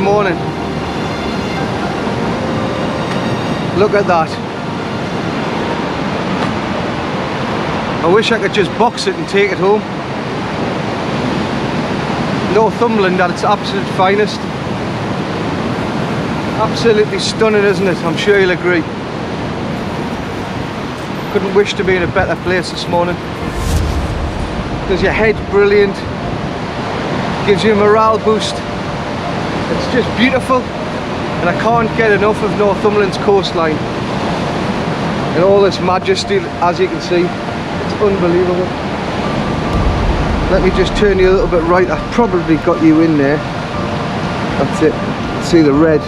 morning. Look at that. I wish I could just box it and take it home. Northumberland at its absolute finest. Absolutely stunning, isn't it? I'm sure you'll agree. Couldn't wish to be in a better place this morning. Does your head brilliant. Gives you a morale boost. It's just beautiful. And I can't get enough of Northumberland's coastline. And all this majesty, as you can see. It's unbelievable. Let me just turn you a little bit right. I've probably got you in there. That's it. See the red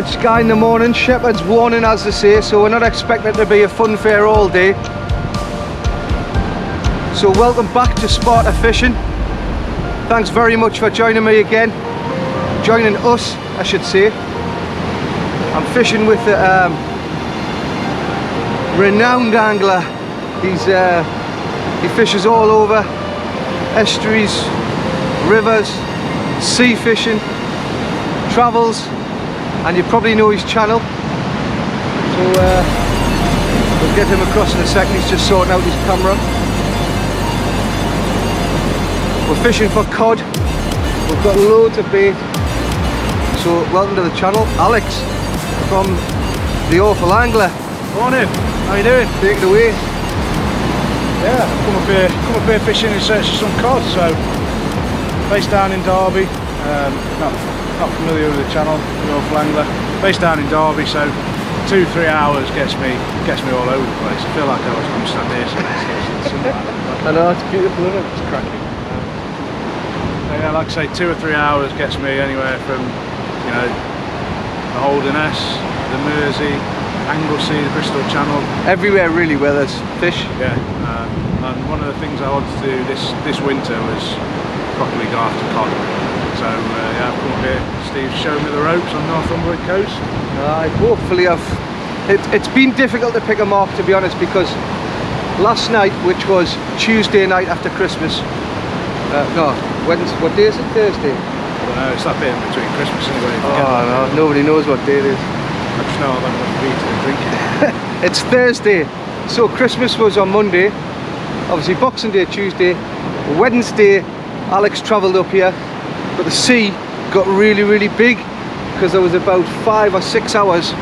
sky in the morning. Shepherd's warning, as they say, so we're not expecting it to be a fun fair all day. So welcome back to Sparta Fishing. Thanks very much for joining me again. Joining us, I should say. I'm fishing with a renowned angler. He fishes all over, estuaries, rivers, sea fishing, travels, and you probably know his channel. So we'll get him across in a second. He's just sorting out his camera. We're fishing for cod. We've got loads of bait. So welcome to the channel, Alex from The Awful Angler. Morning, how you doing? Take it away. Yeah, come up here fishing in search of some cod. So based down in Derby, not familiar with the channel, The Awful Angler. Based down in Derby, so 2-3 hours gets me all over the place. I feel like I'm stand here somewhere. I know, it's beautiful, isn't it? It's cracking. Yeah, like I say, 2 or 3 hours gets me anywhere from, you know, the Holderness, the Mersey, Anglesey, the Bristol Channel. Everywhere really where there's fish. Yeah, and one of the things I wanted to do this winter was properly go after cod. So yeah, I've come up here. Steve's showing me the ropes on Northumberland coast. Hopefully it's been difficult to pick a mark, to be honest, because last night, which was Tuesday night after Christmas, no, Wednesday, what day is it? Thursday? I don't know, it's that bit in between Christmas anyway. Oh no, nobody knows what day it is. I just know I've had enough beer to drink. It's Thursday, so Christmas was on Monday, obviously Boxing Day Tuesday, Wednesday Alex travelled up here, but the sea got really big because there was about 5 or 6 hours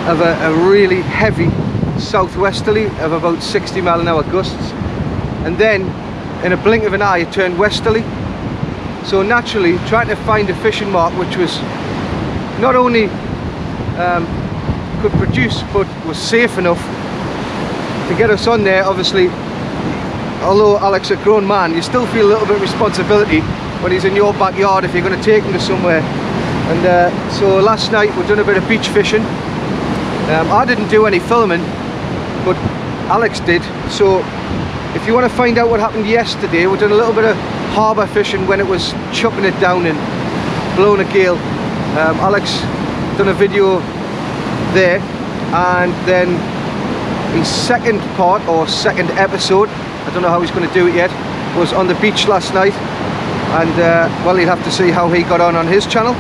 of a really heavy southwesterly of about 60-mile-an-hour gusts, and then in a blink of an eye it turned westerly. So naturally trying to find a fishing mark which was not only could produce but was safe enough to get us on there. Obviously, although Alex a grown man, you still feel a little bit of responsibility when he's in your backyard if you're going to take him to somewhere. And so last night we've done a bit of beach fishing. I didn't do any filming, but Alex did. So if you want to find out what happened yesterday, we've done a little bit of harbour fishing when it was chucking it down and blowing a gale. Alex done a video there, and then his second part or second episode, I don't know how he's going to do it yet, was on the beach last night. And well, you'll have to see how he got on his channel.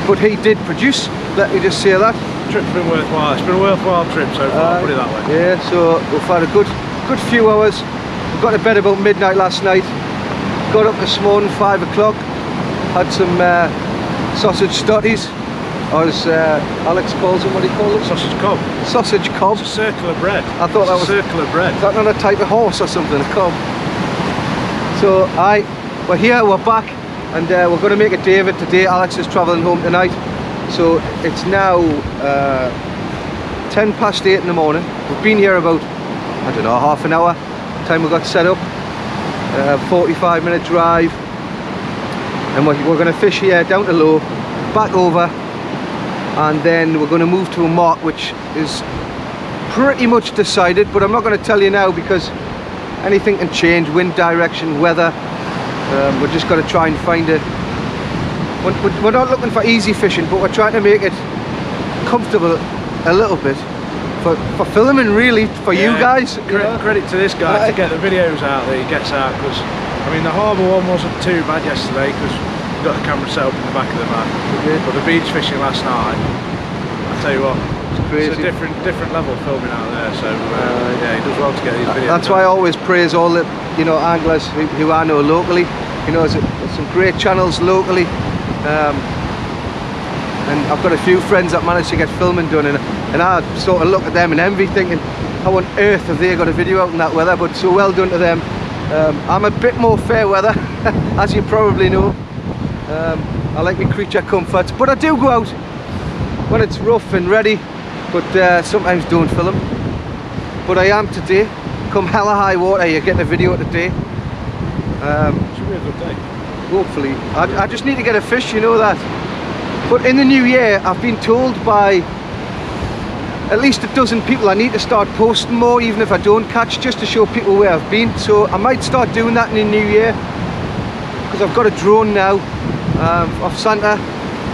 But he did produce, let me just say that. The trip's been worthwhile. It's been a worthwhile trip so far, put it that way. Yeah, so we've had a good few hours. We got to bed about midnight last night. Got up this morning, 5 o'clock. Had some sausage stotties, as Alex calls them. What do you call them? Sausage cob. Sausage cob. It's a circle of bread. I thought that was circle of bread. Is that not a type of horse or something? A cob. So we're here, we're back, and we're going to make a day of it today. Alex is travelling home tonight, so it's now 8:10 in the morning. We've been here about, I don't know, half an hour. Time we got set up. 45-minute drive, and we're going to fish here down to low, back over, and then we're going to move to a mark which is pretty much decided, but I'm not going to tell you now because anything can change, wind direction, weather. We're just got to try and find it. We're not looking for easy fishing, but we're trying to make it comfortable a little bit for filming, really, for you guys. Credit to this guy to get the videos out that he gets out, because I mean the harbour one wasn't too bad yesterday because got the camera set up in the back of the van. But the beach fishing last night, I tell you what, it's a different level filming out there. So yeah, he does well to get these videos. That's why I always praise all the anglers who I know locally. There's some great channels locally, and I've got a few friends that managed to get filming done, and I sort of look at them and envy, thinking, how on earth have they got a video out in that weather? But so well done to them. I'm a bit more fair weather, as you probably know. I like my creature comforts, but I do go out when it's rough and ready, but sometimes don't film. But I am today. Come hella high water, you're getting a video today. Should be a good day. Hopefully. I just need to get a fish, you know that. But in the new year, I've been told by at least a dozen people I need to start posting more, even if I don't catch, just to show people where I've been. So I might start doing that in the new year, because I've got a drone now off Santa,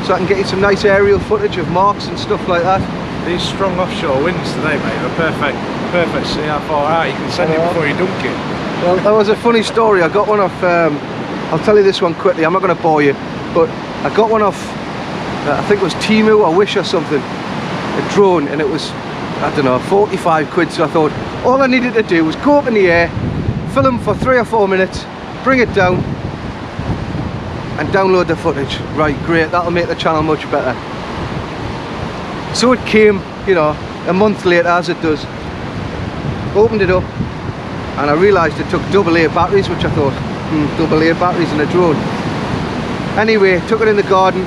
so I can get you some nice aerial footage of marks and stuff like that. These strong offshore winds today, mate, are perfect to see how far out you can send it before you dunk it. Well, that was a funny story. I got one off, I'll tell you this one quickly, I'm not going to bore you, but I got one off, I think it was Timu or Wish or something, a drone, and it was, I don't know, 45 quid. So I thought all I needed to do was go up in the air, film for 3 or 4 minutes, bring it down and download the footage. Right, great, that'll make the channel much better. So it came, a month later, as it does. Opened it up and I realised it took AA batteries, which I thought, AA batteries in a drone. Anyway, took it in the garden,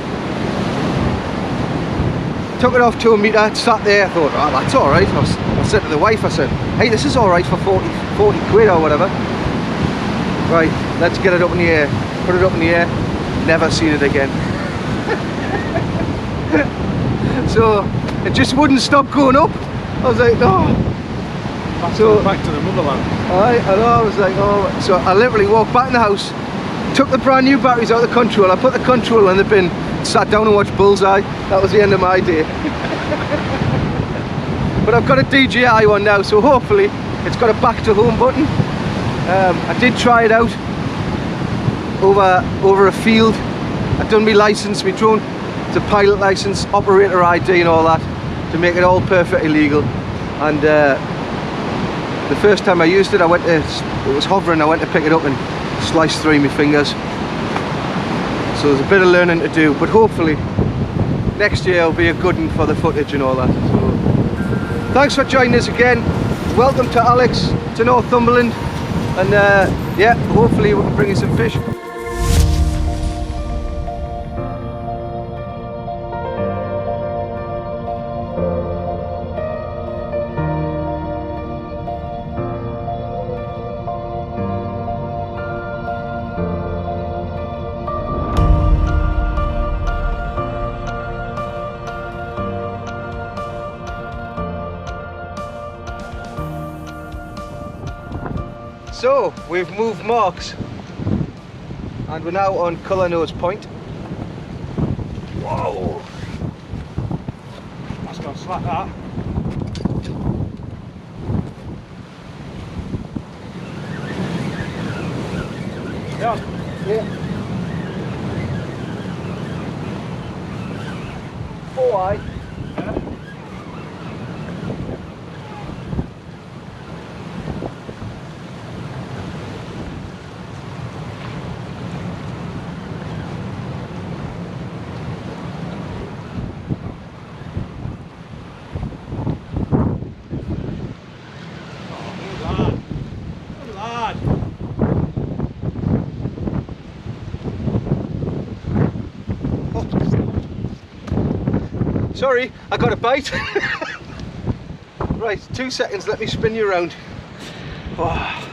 took it off 2 metre, sat there, I thought, oh, that's alright. I said to the wife, I said, hey, this is alright for 40 quid or whatever. Right, let's get it up in the air. Put it up in the air, never seen it again. So it just wouldn't stop going up. I was like, no. Back to the motherland. I know, I was like, oh. So I literally walked back in the house, took the brand new batteries out of the control, I put the control in the bin, sat down and watched Bullseye. That was the end of my day. But I've got a DJI one now, so hopefully it's got a back to home button. I did try it out over a field. I'd done my license, my drone, it's a pilot license, operator ID and all that, to make it all perfectly legal. And the first time I used it, it was hovering, I went to pick it up and sliced through my fingers. So there's a bit of learning to do, but hopefully next year will be a good one for the footage and all that. So thanks for joining us again. Welcome to Alex, to Northumberland, and yeah, hopefully we can bring you some fish. So we've moved marks and we're now on Cullernose Point. Whoa! That's gone slack, that. Yeah. Oh, aye. Yeah. Sorry, I got a bite. Right, 2 seconds, let me spin you around. Oh.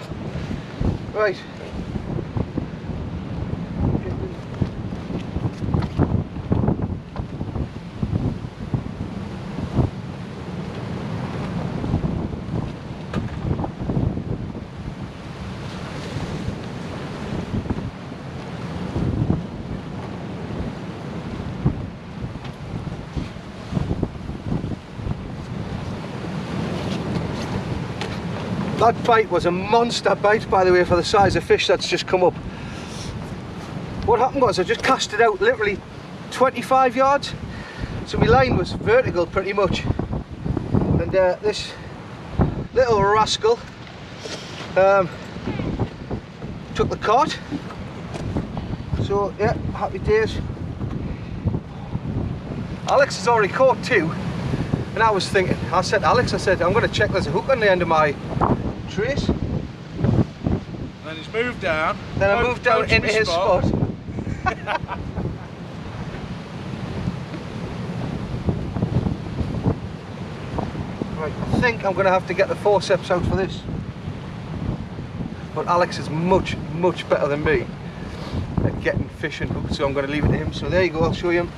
Right. That bite was a monster bite, by the way, for the size of fish that's just come up. what happened was I just cast it out literally 25 yards, so my line was vertical pretty much, and this little rascal took the cart. So yeah, happy days. Alex has already caught 2, and I was thinking, I said Alex, I said I'm going to check there's a hook on the end of my trace. Then he's moved down. Then I moved down into his spot. Right, I think I'm going to have to get the forceps out for this. But Alex is much better than me at getting fish and hooks, so I'm going to leave it to him. So there you go, I'll show you him.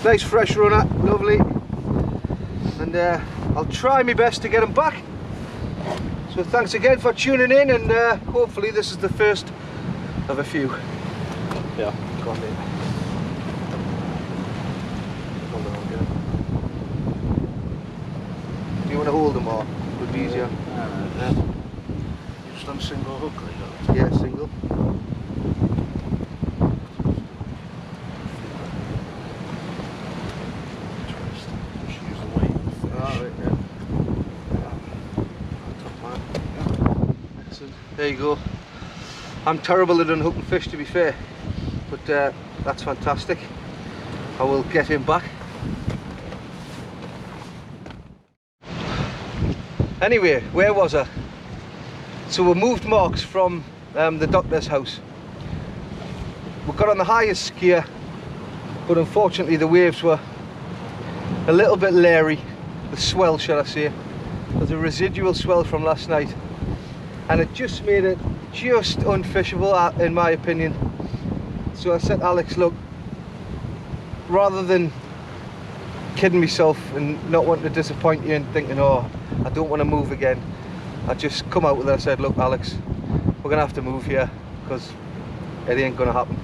Nice fresh runner, lovely. And I'll try my best to get him back. So thanks again for tuning in, and hopefully this is the first of a few. Yeah. Go on, mate. Hold on, okay. Do you want to hold them or would be easier? Yeah. Just on single hook, like that. Yeah, single. Just use the weight of the fish. Right, yeah. Excellent. There you go. I'm terrible at unhooking fish, to be fair, but that's fantastic. I will get him back. Anyway, where was I? So we moved marks from the doctor's house. We got on the highest skier, but unfortunately the waves were a little bit leery. The swell, shall I say. There's a residual swell from last night, and it just made it just unfishable in my opinion. So I said, Alex, look, rather than kidding myself and not wanting to disappoint you and thinking, oh, I don't want to move again, I just come out with it. I said, look Alex, we're gonna have to move here because it ain't gonna happen.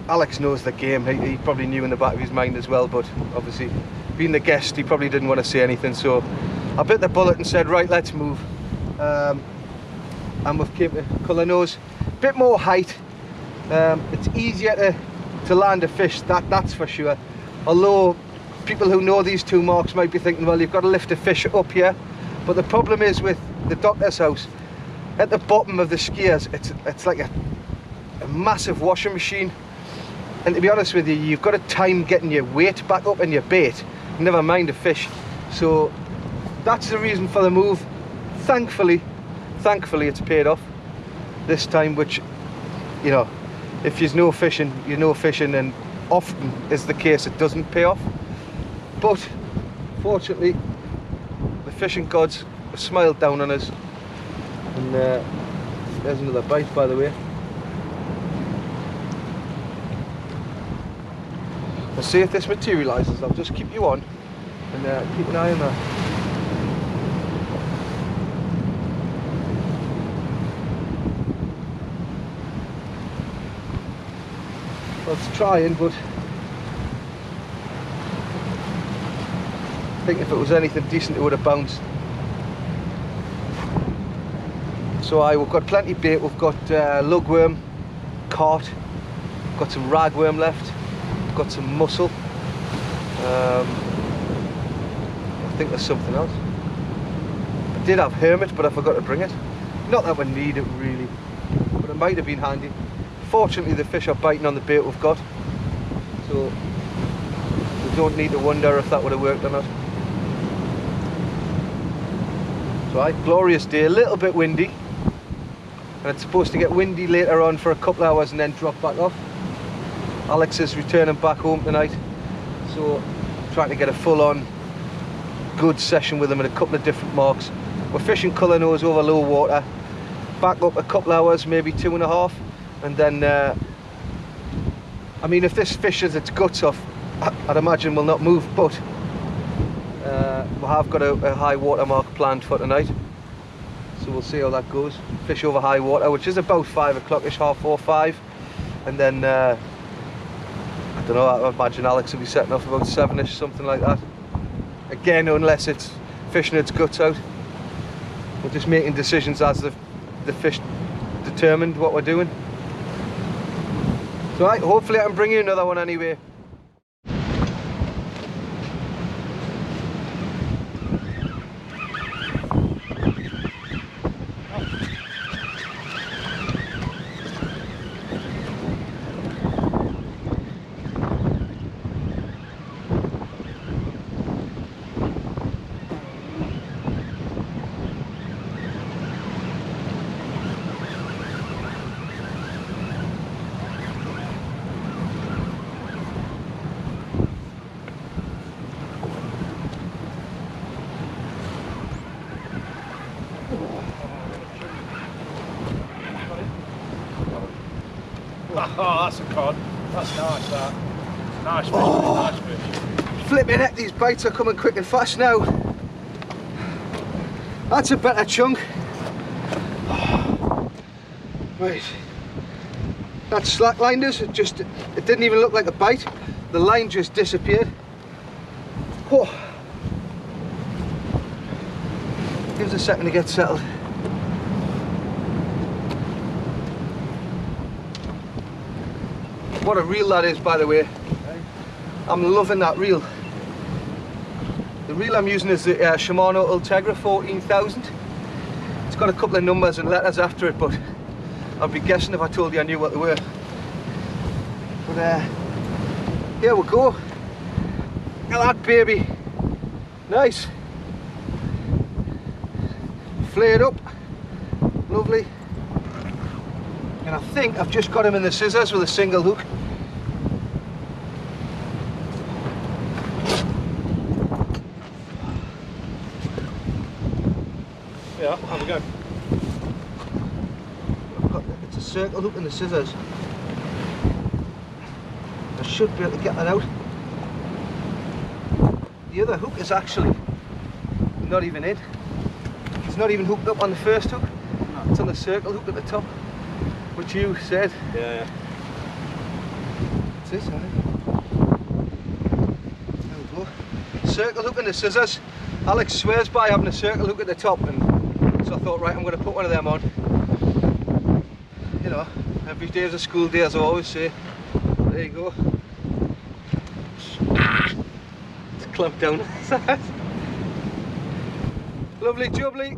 Alex knows the game. He probably knew in the back of his mind as well, but obviously being the guest he probably didn't want to say anything, so I bit the bullet and said, right, let's move. And we've came to Cullernose, bit more height. It's easier to land a fish, that's for sure, although people who know these two marks might be thinking, well, you've got to lift a fish up here. But the problem is with the doctor's house, at the bottom of the skiers, it's like a massive washing machine, and to be honest with you, you've got a time getting your weight back up and your bait, never mind a fish. So that's the reason for the move. Thankfully it's paid off this time, which, you know, if you're no fishing, you know fishing, and often is the case it doesn't pay off. But fortunately the fishing gods have smiled down on us, and there's another bite, by the way. Let's see if this materialises. I'll just keep you on and keep an eye on that. Well, it's trying, but I think if it was anything decent it would have bounced. So we've got plenty of bait. We've got lugworm, cart, got some ragworm left, we've got some mussel. I think there's something else. I did have hermit, but I forgot to bring it. Not that we need it really, but it might have been handy. Fortunately the fish are biting on the bait we've got, so we don't need to wonder if that would have worked or not. So glorious day, a little bit windy, and it's supposed to get windy later on for a couple of hours and then drop back off. Alex is returning back home tonight, so trying to get a full-on good session with him at a couple of different marks. We're fishing Cullernose over low water, back up a couple of hours, maybe 2.5, and then I mean, if this fishes its guts off, I'd imagine we'll not move, but we have got a high water mark planned for tonight, so we'll see how that goes. Fish over high water, which is about 5 o'clock-ish, 4:30, 5, and then I don't know, I imagine Alex will be setting off about 7-ish, something like that. Again, unless it's fishing its guts out. We're just making decisions as the fish determined what we're doing. So right, hopefully I can bring you another one anyway. Oh, that's a cod. That's nice, that. Nice fish, nice fish. Flipping heck, these bites are coming quick and fast now. That's a better chunk. Right. That slack lined us, it didn't even look like a bite. The line just disappeared. Oh. Give us a second to get settled. What a reel that is, by the way. I'm loving that reel. The reel I'm using is the Shimano Ultegra 14,000. It's got a couple of numbers and letters after it, but I'd be guessing if I told you I knew what they were. But here we go. Look at that baby. Nice. Flared up. Lovely. And I think I've just got him in the scissors with a single hook. Yeah, have a go. It's a circle hook in the scissors. I should be able to get that out. The other hook is actually not even in. It's not even hooked up on the first hook. No. It's on the circle hook at the top, which you said. Yeah. That's this, isn't it? There we go. Circle hook and the scissors. Alex swears by having a circle hook at the top, and so I thought, right, I'm going to put one of them on. You know, every day is a school day, as I always say. There you go. It's clamped down. Lovely jubbly.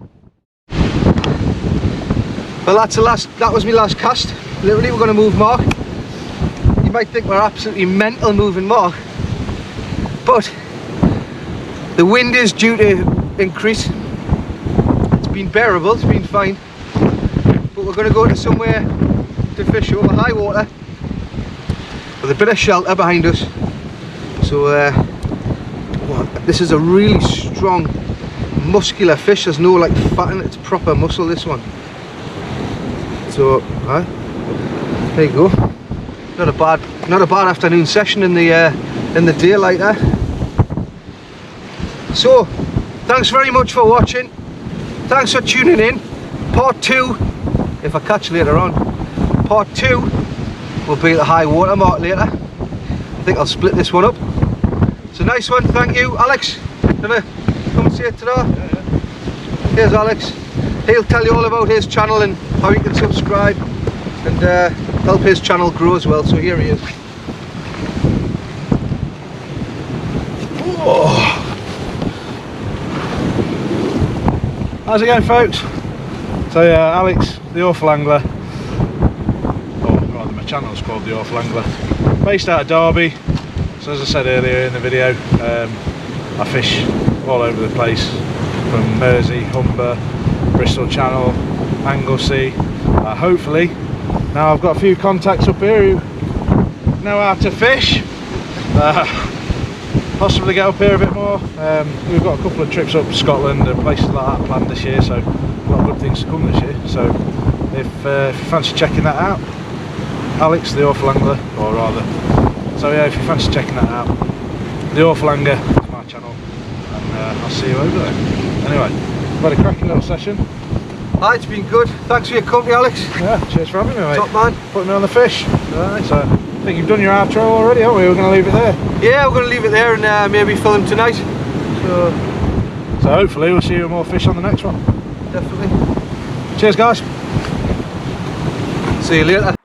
Well, that was my last cast. Literally, we're going to move mark. You might think we're absolutely mental moving mark, but the wind is due to increase. It's been bearable, it's been fine, but we're going to go to somewhere to fish over high water with a bit of shelter behind us. So this is a really strong, muscular fish. There's no like fat in it, it's proper muscle, this one. So there you go. Not a bad afternoon session in the daylight there. So thanks very much for watching. Thanks for tuning in. Part 2, if I catch later on. Part 2 will be the high water mark later. I think I'll split this one up. It's a nice one. Thank you, Alex. Come and say it today. Yeah. Here's Alex. He'll tell you all about his channel and how you can subscribe and help his channel grow as well. So here he is. Oh. How's it going, folks? So yeah, Alex, the Awful Angler, or rather my channel's called the Awful Angler, based out of Derby. So as I said earlier in the video, I fish all over the place, from Mersey, Humber, Bristol Channel, Anglesey. Hopefully, now I've got a few contacts up here who know how to fish. Possibly get up here a bit more. We've got a couple of trips up to Scotland and places like that planned this year, so a lot of good things to come this year. So if you fancy checking that out, Alex the Awful Angler, or rather, so yeah, if you fancy checking that out, the Awful Angler is my channel, and I'll see you over there. Anyway, we've had a cracking little session. Hi, it's been good. Thanks for your company, Alex. Yeah, cheers for having me, mate. Top man. Putting me on the fish. Right, so I think you've done your outro already, haven't we? We're going to leave it there. Yeah, we're going to leave it there and maybe film tonight. So hopefully we'll see you with more fish on the next one. Definitely. Cheers, guys. See you later.